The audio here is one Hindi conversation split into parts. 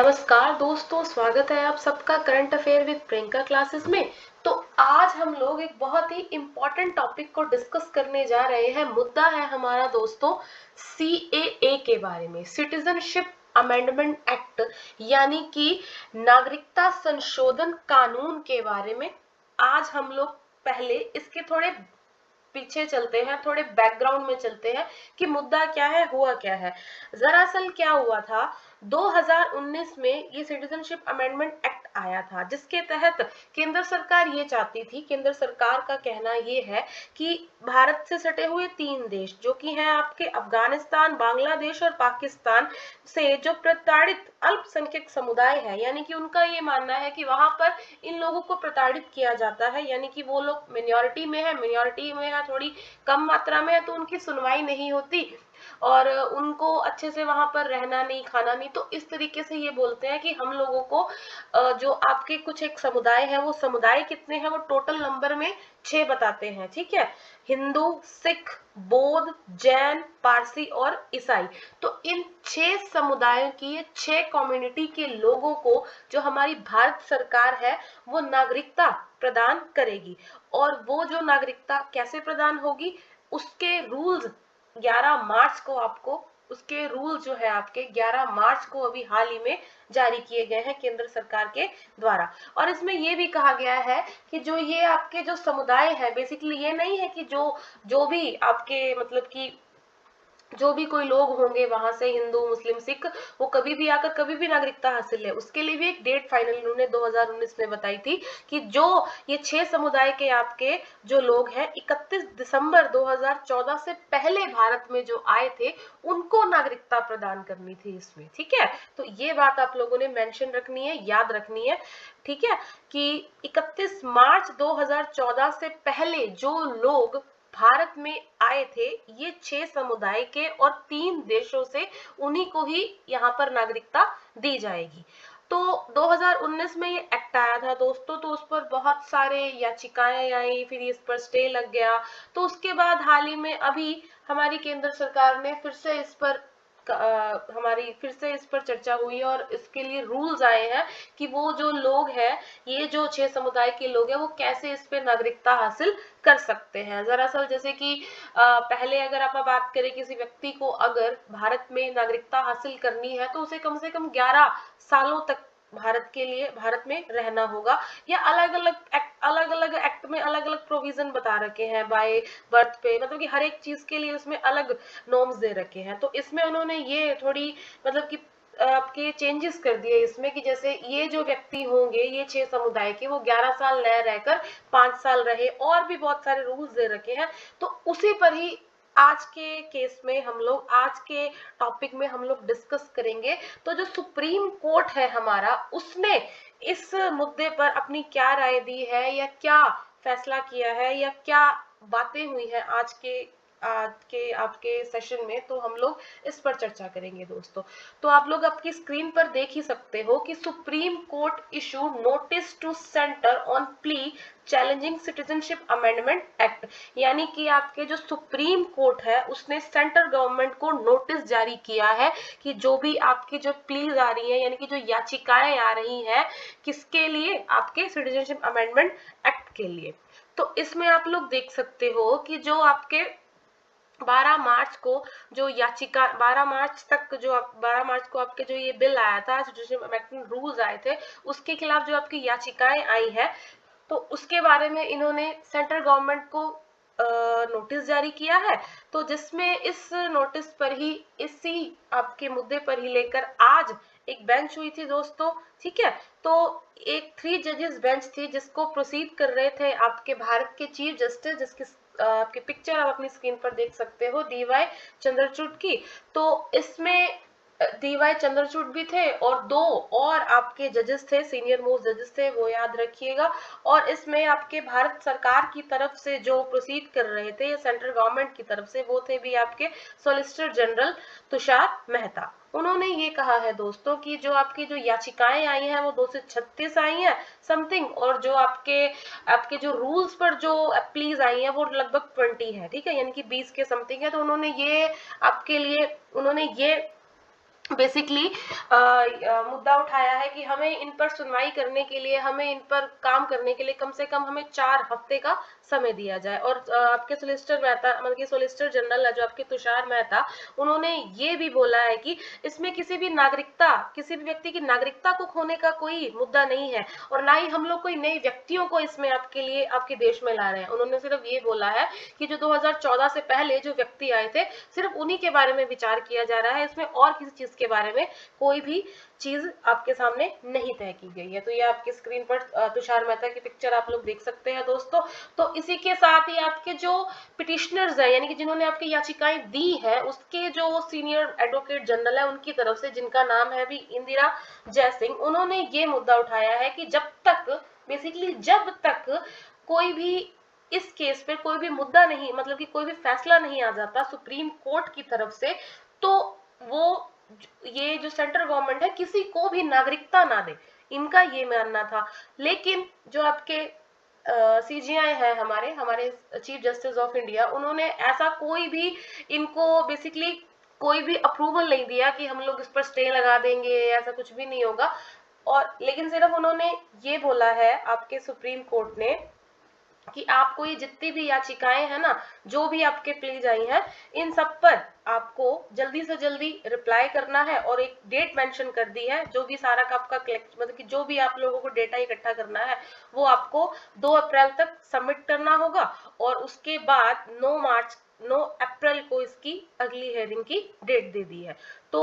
नमस्कार दोस्तों, स्वागत है आप सबका current affair with Priyanka classes में। तो आज हम लोग एक बहुत ही इम्पोर्टेंट टॉपिक को डिस्कस करने जा रहे हैं। मुद्दा है हमारा दोस्तों सीएए के बारे में, सिटीजनशिप अमेंडमेंट एक्ट, यानी कि नागरिकता संशोधन कानून के बारे में। आज हम लोग पहले इसके थोड़े पीछे चलते हैं, थोड़े बैकग्राउंड में चलते हैं कि मुद्दा क्या है, हुआ क्या है। दरअसल क्या हुआ था, 2019 में ये सिटीजनशिप अमेंडमेंट एक्ट आया था, जिसके तहत केंद्र सरकार ये चाहती थी, केंद्र सरकार का कहना ये है कि भारत से सटे हुए 3 देश जो कि हैं आपके अफगानिस्तान, बांग्लादेश और पाकिस्तान से जो प्रताड़ित अल्पसंख्यक समुदाय है, यानी कि उनका ये मानना है कि वहां पर इन लोगों को प्रताड़ित किया जाता है, यानी कि वो लोग मिनॉरिटी में है, थोड़ी कम मात्रा में है, तो उनकी सुनवाई नहीं होती और उनको अच्छे से वहां पर रहना नहीं, खाना नहीं। तो इस तरीके से ये बोलते हैं कि हम लोगों को जो आपके कुछ एक समुदाय है, वो समुदाय कितने हैं, वो टोटल नंबर में 6 बताते हैं, ठीक है। हिंदू, सिख, बौद्ध, जैन, पारसी और ईसाई। तो इन 6 समुदायों की, ये 6 कम्युनिटी के लोगों को जो हमारी भारत सरकार है वो नागरिकता प्रदान करेगी। और वो जो नागरिकता कैसे प्रदान होगी, उसके रूल्स 11 मार्च को आपको, उसके रूल जो है आपके 11 मार्च को अभी हाल ही में जारी किए गए हैं केंद्र सरकार के द्वारा। और इसमें ये भी कहा गया है कि जो ये आपके जो समुदाय है, बेसिकली ये नहीं है कि जो जो भी आपके मतलब कि जो भी कोई लोग होंगे वहां से, हिंदू, मुस्लिम, सिख, वो कभी भी आकर कभी भी नागरिकता हासिल है। उसके लिए भी एक डेट फाइनल उन्होंने 2019 में बताई थी कि जो ये 6 समुदाय के आपके जो लोग हैं 31 दिसंबर 2014 से पहले भारत में जो आए थे, उनको नागरिकता प्रदान करनी थी इसमें, ठीक है। तो ये बात आप लोगों ने मेंशन रखनी है, याद रखनी है, ठीक है, कि 31 मार्च 2014 से पहले जो लोग भारत में आए थे, ये 6 समुदाय के और 3 देशों से, उन्हीं को ही यहाँ पर नागरिकता दी जाएगी। तो 2019 में ये एक्ट आया था दोस्तों, तो उस पर बहुत सारे याचिकाएं आई, फिर इस पर स्टे लग गया। तो उसके बाद हाल ही में अभी हमारी केंद्र सरकार ने फिर से इस पर हमारी फिर से इस पर चर्चा हुई और इसके लिए रूल्स आए हैं कि वो जो लोग हैं, ये जो 6 समुदाय के लोग हैं, वो कैसे इस पे नागरिकता हासिल कर सकते हैं। दरअसल जैसे कि पहले अगर आप बात करें, किसी व्यक्ति को अगर भारत में नागरिकता हासिल करनी है तो उसे कम से कम 11 सालों तक भारत के लिए, भारत में रहना होगा। या अलग अलग एक्ट में अलग अलग प्रोविजन बता रखे हैं बाय बर्थ पे, मतलब कि हर एक चीज के लिए उसमें अलग नॉर्म्स दे रखे हैं। तो इसमें उन्होंने ये थोड़ी मतलब कि आपके चेंजेस कर दिए इसमें, कि जैसे ये जो व्यक्ति होंगे, ये 6 समुदाय के, वो 11 साल न रहकर 5 साल रहे, और भी बहुत सारे रूल्स दे रखे हैं। तो उसी पर ही आज के केस में हम लोग, आज के टॉपिक में हम लोग डिस्कस करेंगे। तो जो सुप्रीम कोर्ट है हमारा, उसने इस मुद्दे पर अपनी क्या राय दी है, या क्या फैसला किया है, या क्या बातें हुई हैं आज के आपके सेशन में, तो हम लोग इस पर चर्चा करेंगे दोस्तों। तो आप लोग आपकी स्क्रीन पर देख ही सकते हो कि Supreme Court issued notice to centre on plea challenging Citizenship Amendment Act, यानी कि आपके जो सुप्रीम कोर्ट है उसने सेंट्रल गवर्नमेंट को नोटिस जारी किया है कि जो भी आपकी जो प्लीज आ रही है, यानी कि जो याचिकाएं आ रही हैं, किसके लिए, आपके सिटीजनशिप अमेंडमेंट एक्ट के लिए। तो इसमें आप लोग देख सकते हो कि जो आपके 12 मार्च को जो याचिका, 12 मार्च तक जो 12 मार्च को आपके जो ये बिल आया था, सिटीजनशिप अमेंडमेंट रूल्स आए थे, उसके खिलाफ जो आपकी याचिकाएं आई है, तो उसके बारे में इन्होंने सेंट्रल गवर्नमेंट को नोटिस जारी किया है। तो जिसमें इस नोटिस पर ही, इसी आपके मुद्दे पर ही लेकर आज एक बेंच हुई थी दोस्तों, ठीक है। तो एक 3 जजेस बेंच थी, जिसको प्रोसीड कर रहे थे आपके भारत के चीफ जस्टिस, जिसकी आपकी पिक्चर आप अपनी स्क्रीन पर देख सकते हो, डीवाई चंद्रचूड़ की। तो इसमें डीवाई चंद्रचूड़ भी थे और 2 और आपके जजेस थे, सीनियर मोस्ट जजेस थे, वो याद रखिएगा। और इसमें आपके भारत सरकार की तरफ से जो प्रोसीड कर रहे थे, सेंट्रल गवर्नमेंट की तरफ से, वो थे भी आपके सॉलिसिटर जनरल तुषार मेहता। उन्होंने ये कहा है दोस्तों कि जो आपकी जो याचिकाएं आई हैं वो 236 आई हैं समथिंग, और जो आपके आपके जो रूल्स पर जो प्लीज आई है वो लगभग 20 है, ठीक है, यानी कि 20 के समथिंग है। तो उन्होंने ये आपके लिए, उन्होंने ये बेसिकली मुद्दा उठाया है कि हमें इन पर सुनवाई करने के लिए, हमें इन पर काम करने के लिए कम से कम हमें 4 हफ्ते का समय दिया जाए। और आपके सोलिसिटर मेहता, मतलब कि सोलिसिटर जनरल है जो आपके तुषार मेहता, उन्होंने ये भी बोला है कि इसमें किसी भी व्यक्ति की नागरिकता को खोने का कोई मुद्दा नहीं है, और ना ही हम लोग कोई नए व्यक्तियों को इसमें आपके लिए आपके देश में ला रहे हैं। उन्होंने सिर्फ ये बोला है कि जो 2014 से पहले जो व्यक्ति आए थे, सिर्फ उन्हीं के बारे में विचार किया जा रहा है, इसमें और किसी चीज के बारे में कोई भी चीज आपके सामने नहीं तय की गई है। तो ये आपकी स्क्रीन पर तुषार मेहता की पिक्चर आप लोग देख सकते हैं दोस्तों। तो इसी के साथ ही आपके जो पिटिशनर्स हैं, यानी कि जिन्होंने आपकी याचिकाएं दी है, उसके जो सीनियर एडवोकेट जनरल है उनकी तरफ से, जिनका नाम है अभी इंदिरा जयसिंह, उन्होंने ये मुद्दा उठाया है कि जब तक कोई भी इस केस पे कोई भी मुद्दा नहीं, मतलब कि कोई भी फैसला नहीं आ जाता सुप्रीम कोर्ट की तरफ से, तो वो ये जो सेंट्रल गवर्नमेंट है किसी को भी नागरिकता ना दे, इनका ये मानना था। लेकिन जो आपके सीजीआई है, हमारे चीफ जस्टिस ऑफ इंडिया, उन्होंने ऐसा कोई भी इनको बेसिकली कोई भी अप्रूवल नहीं दिया कि हम लोग इस पर स्टे लगा देंगे, ऐसा कुछ भी नहीं होगा। और लेकिन सिर्फ उन्होंने ये बोला है आपके सुप्रीम कोर्ट ने कि आपको ये जितनी भी याचिकाएं हैं ना, जो भी आपके प्लीज आई हैं, इन सब पर आपको जल्दी से जल्दी रिप्लाई करना है, और एक डेट मेंशन कर दी है, जो भी सारा का आपका कलेक्ट, मतलब कि जो भी आप लोगों को डेटा इकट्ठा करना है वो आपको 2 अप्रैल तक सबमिट करना होगा, और उसके बाद 9 अप्रैल को इसकी अगली हेयरिंग की डेट दे दी है। तो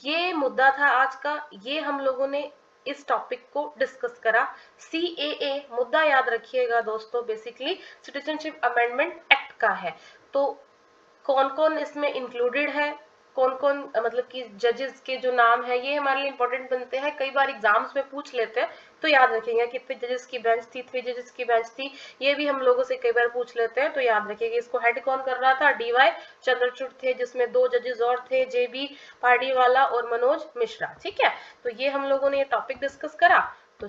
ये मुद्दा था आज का, ये हम लोगों ने इस टॉपिक को डिस्कस करा। CAA मुद्दा याद रखिएगा दोस्तों, बेसिकली सिटीजनशिप अमेंडमेंट एक्ट का है। तो कौन कौन इसमें इंक्लूडेड है, कौन कौन मतलब कि जजेस के जो नाम है, ये हमारे लिए इंपॉर्टेंट बनते हैं, कई बार एग्जाम्स में पूछ लेते हैं, तो याद रखेंगे कितने जजेस की बेंच थी, 3 जजेस की बेंच थी, ये भी हम लोगों से कई बार पूछ लेते हैं, तो याद रखिएगा। इसको हेड कौन कर रहा था, DY चंद्रचूड़ थे, जिसमें 2 जजेस और थे, JB पार्डीवाला और मनोज मिश्रा। ठीक है, तो ये हम लोगों ने ये टॉपिक डिस्कस करा। तो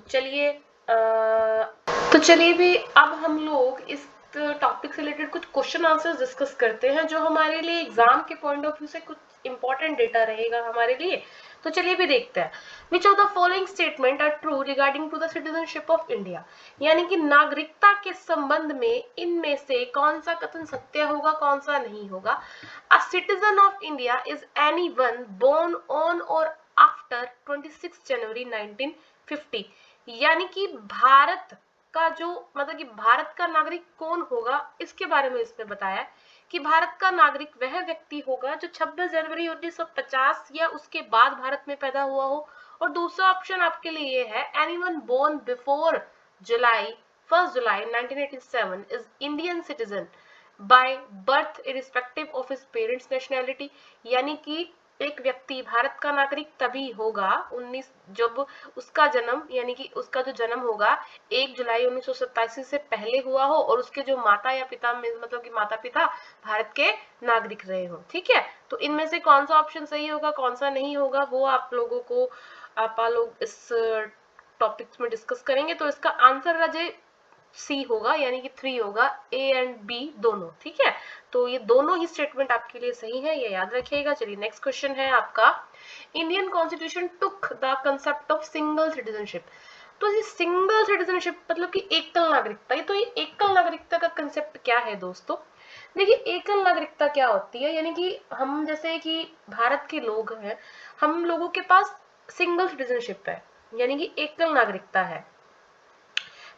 चलिए भी अब हम लोग इस टॉपिक से रिलेटेड कुछ क्वेश्चन आंसर्स डिस्कस करते हैं, जो हमारे लिए एग्जाम के पॉइंट ऑफ व्यू से कुछ इंपॉर्टेंट डेटा रहेगा हमारे लिए। तो चलिए भी देखते हैं। Which of the following statement are true regarding to the citizenship of India, यानी कि नागरिकता के संबंध में इनमें से कौन सा कथन सत्य होगा, कौन सा नहीं होगा। A citizen of India is anyone born on और आफ्टर 26 जनवरी 1950, यानी कि भारत का जो, मतलब कि भारत का नागरिक कौन होगा, इसके बारे में इसमें बताया कि भारत का नागरिक वह व्यक्ति होगा जो 26 जनवरी 1950 या उसके बाद भारत में पैदा हुआ हो। और दूसरा ऑप्शन आपके लिए ये है, anyone born before July 1 July 1987 is Indian citizen by birth irrespective of his parents nationality, यानी कि एक व्यक्ति भारत का नागरिक तभी होगा 19 जब उसका जन्म, यानी कि उसका जो जन्म होगा 1 जुलाई 1987 से पहले हुआ हो, और उसके जो माता या पिता में, मतलब कि माता पिता भारत के नागरिक रहे हो। ठीक है, तो इनमें से कौन सा ऑप्शन सही होगा, कौन सा नहीं होगा, वो आप लोग इस टॉपिक्स में डिस्कस करेंगे। तो इसका आंसर राजे C होगा, यानी कि 3 होगा, A एंड B दोनों। ठीक है, तो ये दोनों ही स्टेटमेंट आपके लिए सही है, ये याद रखिएगा। चलिए नेक्स्ट क्वेश्चन है आपका, Indian constitution took the concept of single citizenship. तो ये सिंगल सिटीजनशिप मतलब कि एकल नागरिकता, तो ये एकल नागरिकता का कंसेप्ट क्या है दोस्तों। देखिए, एकल नागरिकता क्या होती है, यानी कि हम जैसे कि भारत के लोग हैं, हम लोगों के पास सिंगल सिटीजनशिप है, यानी कि एकल नागरिकता है।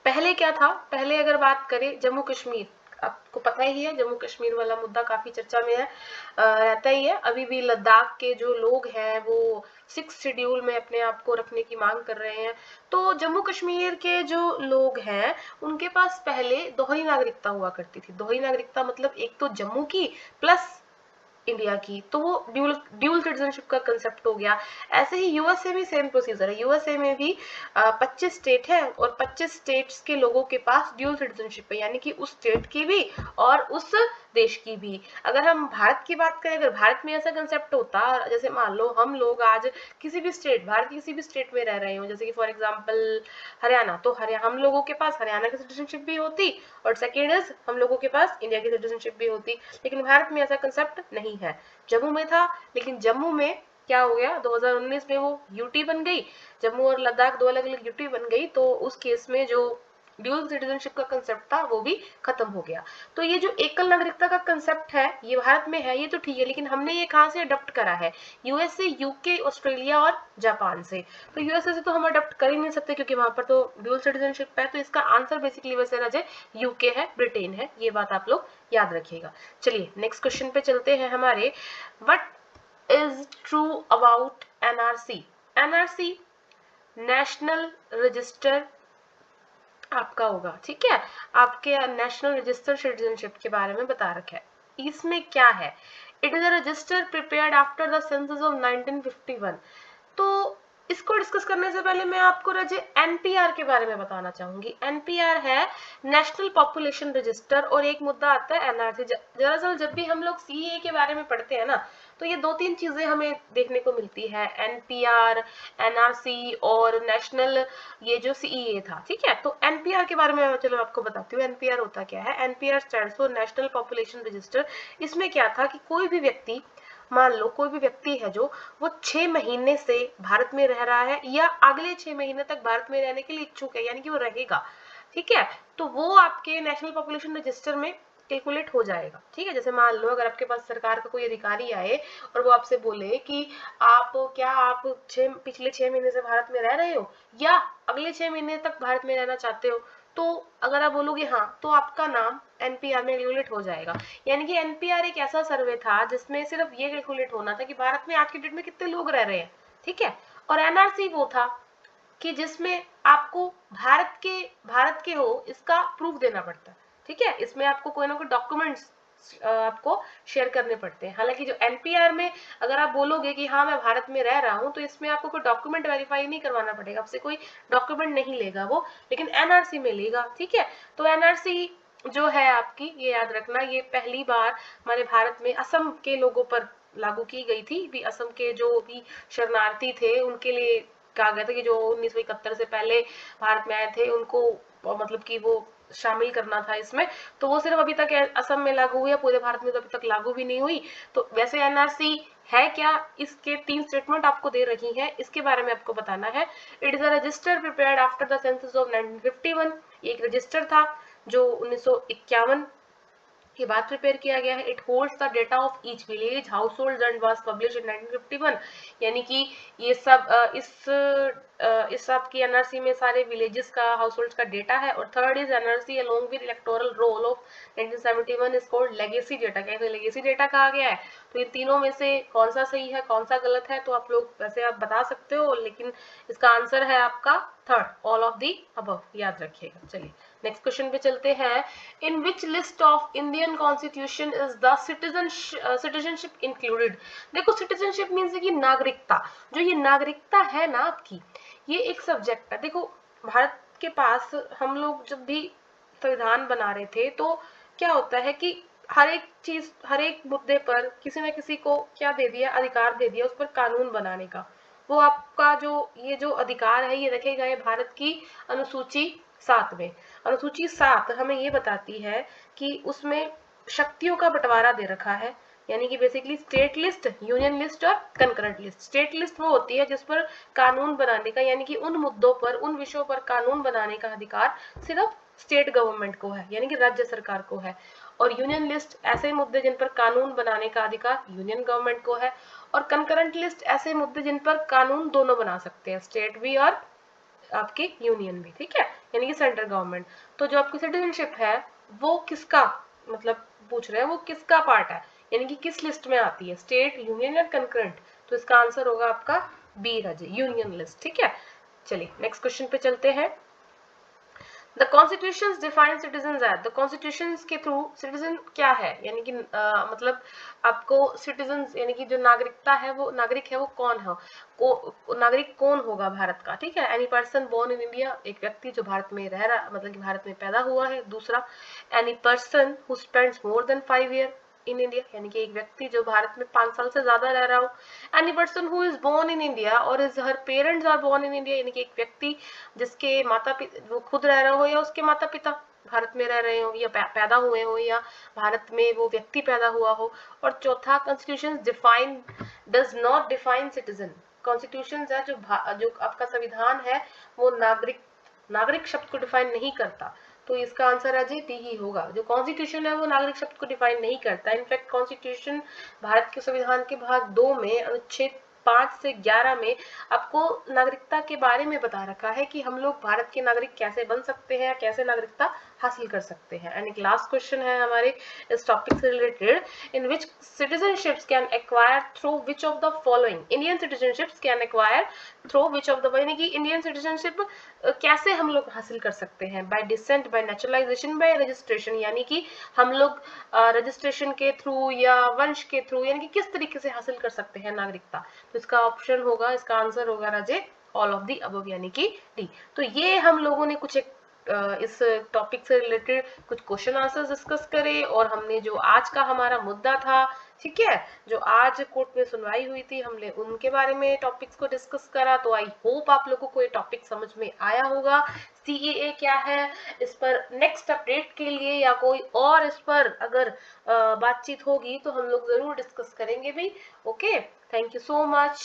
पहले क्या था, पहले अगर बात करें जम्मू कश्मीर, आपको पता ही है जम्मू कश्मीर वाला मुद्दा काफी चर्चा में है, रहता ही है। अभी भी लद्दाख के जो लोग हैं वो 6 शेड्यूल में अपने आप को रखने की मांग कर रहे हैं। तो जम्मू कश्मीर के जो लोग हैं उनके पास पहले दोहरी नागरिकता हुआ करती थी। दोहरी नागरिकता मतलब एक तो जम्मू की प्लस इंडिया की, तो वो ड्यूल सिटीजनशिप का कंसेप्ट हो गया। ऐसे ही यूएसए में सेम प्रोसीजर है, यूएसए में भी 25 स्टेट है, और 25 स्टेट्स के लोगों के पास ड्यूल सिटीजनशिप है, यानी कि उस स्टेट की भी और उस देश की भी। अगर हम भारत की बात करें, अगर भारत में ऐसा कंसेप्ट होता, जैसे मान लो हम लोग आज किसी भी स्टेट, भारत की किसी भी स्टेट में रह रहे हो, जैसे कि फॉर एग्जाम्पल हरियाणा, तो हम लोगों के पास हरियाणा की सिटीजनशिप भी होती, और सेकेंड इज हम लोगों के पास इंडिया की सिटीजनशिप भी होती। लेकिन भारत में ऐसा कंसेप्ट नहीं है। जम्मू में था, लेकिन जम्मू में क्या हो गया, 2019 में वो यूटी बन गई, जम्मू और लद्दाख दो अलग अलग यूटी बन गई, तो उस केस में जो ड्यूल सिटीजनशिप का कंसेप्ट था वो भी खत्म हो गया। तो ये जो एकल नागरिकता का कंसेप्ट है ये भारत में है, ये तो ठीक है, लेकिन हमने ये कहाँ से अडॉप्ट करा है, यूएसए, यूके, ऑस्ट्रेलिया और जापान से। तो यूएसए से तो हम अडॉप्ट कर ही नहीं सकते क्योंकि वहां पर तो ड्यूल सिटीजनशिप है, तो इसका आंसर बेसिकली वैसे राजे यूके है, ब्रिटेन है, ये बात आप लोग याद रखिएगा। चलिए नेक्स्ट क्वेश्चन पे चलते हैं हमारे, what is true about NRC. NRC national register आपका होगा, ठीक है, आपके नेशनल रजिस्टर सिटीजनशिप के बारे में बता रखा है। इसमें क्या है, it is a resistor prepared after the census of 1951। तो इसको डिस्कस करने से पहले मैं आपको रजे एनपीआर के बारे में बताना चाहूंगी। एनपीआर है नेशनल पॉपुलेशन रजिस्टर, और एक मुद्दा आता है एनआरसी। दरअसल जब भी हम लोग सीए के बारे में पढ़ते हैं ना, तो ये दो तीन चीजें हमें देखने को मिलती है, एनपीआर, एनआरसी और नेशनल, ये जो सीईए था, ठीक है। तो एनपीआर के बारे में चलो आपको बताती हूँ, एनपीआर होता क्या है। NPR stands for national population register. इसमें क्या था कि कोई भी व्यक्ति, मान लो कोई भी व्यक्ति है जो वो 6 महीने से भारत में रह रहा है या अगले 6 महीने तक भारत में रहने के लिए इच्छुक है, यानी कि वो रहेगा, ठीक है, तो वो आपके नेशनल पॉपुलेशन रजिस्टर में कैलकुलेट हो जाएगा, ठीक है। जैसे मान लो अगर आपके पास सरकार का कोई अधिकारी आए और वो आपसे बोले कि आप पिछले 6 महीने से भारत में रह रहे हो या अगले 6 महीने तक भारत में रहना चाहते हो, तो अगर आप बोलोगे हाँ, तो आपका नाम एनपीआर में कैलकुलेट हो जाएगा। यानी कि एनपीआर एक ऐसा सर्वे था जिसमें सिर्फ ये कैलकुलेट होना था कि भारत में आज की डेट में कितने लोग रह रहे हैं, ठीक है। और एनआरसी वो था कि जिसमें आपको भारत के हो इसका प्रूफ देना पड़ता है, ठीक है। इसमें आपको कोई ना कोई डॉक्यूमेंट्स आपको शेयर करने पड़ते हैं। हालांकि जो एनपीआर में अगर आप बोलोगे कि हाँ मैं भारत में रह रहा हूँ, तो इसमें आपको कोई डॉक्यूमेंट वेरीफाई नहीं करवाना पड़ेगा, आपसे कोई डॉक्यूमेंट नहीं लेगा वो, लेकिन एनआरसी में लेगा, ठीक है। तो एनआरसी जो है आपकी, ये याद रखना, ये पहली बार हमारे भारत में असम के लोगों पर लागू की गई थी। भी असम के जो भी शरणार्थी थे उनके लिए कहा गया था कि जो 1971 से पहले भारत में आए थे उनको मतलब कि वो शामिल करना था इसमें। तो वो सिर्फ अभी तक असम में लागू हुई है, पूरे भारत में तो अभी तक लागू भी नहीं हुई। तो वैसे एनआरसी है क्या, इसके 3 स्टेटमेंट आपको दे रही हैं, इसके बारे में आपको बताना है। It is a resistor prepared after the census of 1951। एक रजिस्टर था जो 1951 के बाद प्रिपेयर किया गया है। It holds the data of each village house hold and was publish in 1951। यानी कि ये सब इस आपकी एनआरसी में सारे विलेजेस का, हाउस होल्ड का डेटा है। और third is NRC along with electoral roll of 1971 is called legacy data. कैसे लेगेसी डेटा कहा गया है, तो इन तीनों में से कौन सा सही है कौन सा गलत है, तो आप लोग वैसे आप बता सकते हो, लेकिन इसका आंसर है आपका third, all of the above, याद रखिएगा। चलिए नेक्स्ट क्वेश्चन पे चलते हैं। In which list of Indian constitution is the citizenship included. देखो सिटीजनशिप मीन्स कि नागरिकता, जो ये नागरिकता है ना आपकी, ये एक सब्जेक्ट है। देखो भारत के पास हम लोग जब भी संविधान बना रहे थे तो क्या होता है कि हर एक चीज, हर एक मुद्दे पर किसी न किसी को क्या दे दिया, अधिकार दे दिया उस पर कानून बनाने का। वो आपका जो ये जो अधिकार है ये रखे गए भारत की अनुसूची 7 में। अनुसूची 7 हमें ये बताती है कि उसमें शक्तियों का बंटवारा दे रखा है, यानी कि basically state list, union list और कंकरेंट लिस्ट। स्टेट लिस्ट वो होती है जिस पर कानून बनाने का, यानी कि उन मुद्दों पर, उन विषयों पर कानून बनाने का अधिकार सिर्फ स्टेट गवर्नमेंट को है, यानी कि राज्य सरकार को है। और यूनियन लिस्ट ऐसे मुद्दे जिन पर कानून बनाने का अधिकार यूनियन गवर्नमेंट को है। और कंकरेंट लिस्ट ऐसे मुद्दे जिन पर कानून दोनों बना सकते हैं, स्टेट भी और आपके यूनियन भी, ठीक है, यानी कि सेंट्रल गवर्नमेंट। तो जो आपकी सिटीजनशिप है वो किसका मतलब पूछ रहे हैं, वो किसका पार्ट है, यानी कि किस लिस्ट में आती है, स्टेट, यूनियन या कंकरेंट। तो इसका आंसर होगा आपका बी राजे, यूनियन लिस्ट, ठीक है। चलिए नेक्स्ट क्वेश्चन पे चलते हैं। The constitution define citizen at, the constitution के थ्रू सिटीजन क्या है, यानी कि मतलब आपको सिटीजन यानी कि जो नागरिकता है, वो नागरिक है वो कौन है, नागरिक कौन होगा भारत का, ठीक है। Any person born in India, एक व्यक्ति जो भारत में रह रहा, मतलब कि भारत में पैदा हुआ है। दूसरा, any person who spends more than 5 year in India, यानी कि एक व्यक्ति जो भारत में 5 साल से ज्यादा रह रहा हो। Any person who is born in India और is her parents are born in India, यानी कि एक व्यक्ति जिसके माता पिता वो खुद रह रहा हो या उसके माता पिता, भारत में रह रहे हो या पैदा हुए हो या भारत में वो व्यक्ति पैदा हुआ हो। और चौथा, constitution define does not define citizen. Constitution है जो आपका संविधान है वो नागरिक शब्द को डिफाइन नहीं करता। तो इसका आंसर अजय डी ही होगा। जो कॉन्स्टिट्यूशन है वो नागरिक शब्द को डिफाइन नहीं करता। इनफैक्ट कॉन्स्टिट्यूशन भारत के संविधान के भाग 2 में अनुच्छेद 5 से 11 में आपको नागरिकता के बारे में बता रखा है कि हम लोग भारत के नागरिक कैसे बन सकते हैं, कैसे नागरिकता हासिल कर सकते हैं। एंड एक लास्ट क्वेश्चन है हमारे इस टॉपिक से related, in which citizenships can acquire through which of the following. Indian citizenships can acquire through which of the, यानी कि इंडियन सिटीजनशिप कैसे हम लोग हासिल कर सकते हैं, bye decent, bye naturalisation, bye registration, यानी कि हम लोग रजिस्ट्रेशन के थ्रू या वंश के थ्रू, यानी कि किस तरीके से हासिल कर सकते हैं नागरिकता। तो इसका ऑप्शन होगा, इसका आंसर होगा राजे ऑल ऑफ दी अबव, यानी कि डी। तो ये हम लोगों ने कुछ एक इस टॉपिक से रिलेटेड कुछ क्वेश्चन आंसर्स डिस्कस करे, और हमने जो आज का हमारा मुद्दा था, ठीक है, जो आज कोर्ट में सुनवाई हुई थी, हमने उनके बारे में टॉपिक्स को डिस्कस करा। तो आई होप आप लोगों को ये टॉपिक समझ में आया होगा, सीएए क्या है। इस पर नेक्स्ट अपडेट के लिए या कोई और इस पर अगर बातचीत होगी तो हम लोग जरूर डिस्कस करेंगे भी। Okay, thank you so much.